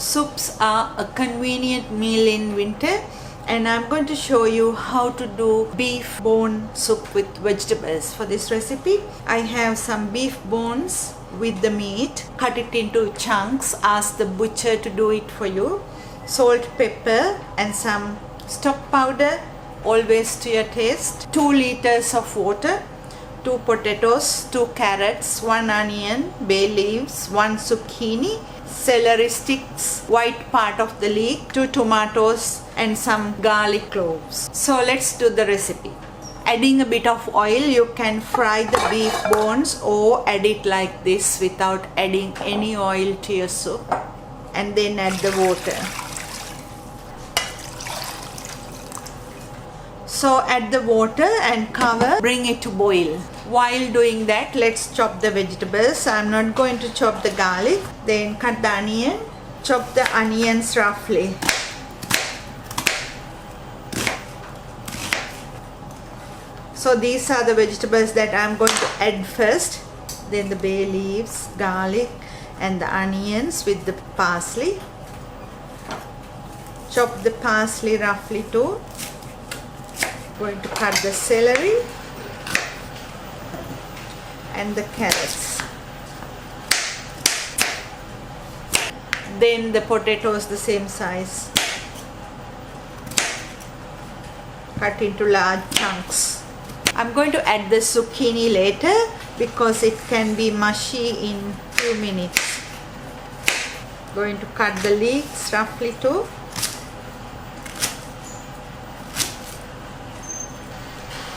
Soups are a convenient meal in winter, and I'm going to show you how to do beef bone soup with vegetables. For this recipe, I have some beef bones with the meat. Cut it into chunks. Ask the butcher to do it for you. Salt, pepper and some stock powder, always to your taste. 2 liters of water, 2 potatoes, 2 carrots, 1 onion, bay leaves, 1 zucchini, celery sticks, white part of the leek, 2 tomatoes and some garlic cloves. So let's do the recipe. Adding a bit of oil, you can fry the beef bones or add it like this without adding any oil to your soup, and then add the water. So add the water and cover, bring it to boil. While doing that, let's chop the vegetables. I'm not going to chop the garlic. Then cut the onion. Chop the onions roughly. So these are the vegetables that I'm going to add first. Then the bay leaves, garlic and the onions with the parsley. Chop the parsley roughly too. Going to cut the celery and the carrots. Then the potatoes the same size. Cut into large chunks. I'm going to add the zucchini later because it can be mushy in few minutes. Going to cut the leeks roughly too.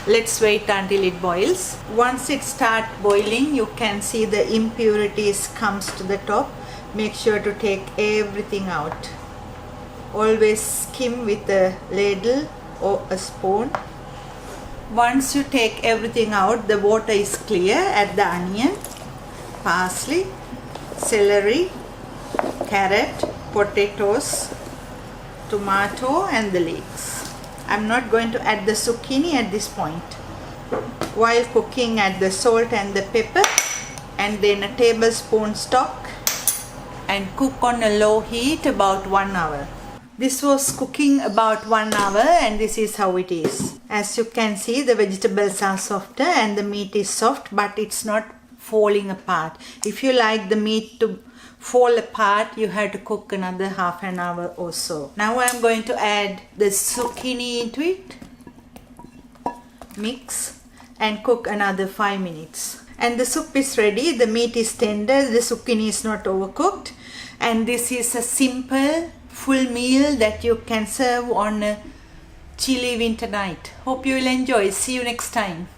Let's wait until it boils. Once it starts boiling, you can see the impurities comes to the top. Make sure to take everything out. Always skim with a ladle or a spoon. Once you take everything out, the water is clear. Add the onion, parsley, celery, carrot, potatoes, tomato and the leeks. I'm not going to add the zucchini at this point. While cooking, add the salt and the pepper and then a tablespoon stock and cook on a low heat about 1 hour. This was cooking about 1 hour and this is how it is. As you can see, the vegetables are softer and the meat is soft, but it's not falling apart. If you like the meat to fall apart, you have to cook another half an hour or so. Now I'm going to add the zucchini into it, mix and cook another 5 minutes. And the soup is ready. The meat is tender, the zucchini is not overcooked, and this is a simple full meal that you can serve on a chilly winter night. Hope you will enjoy. See you next time.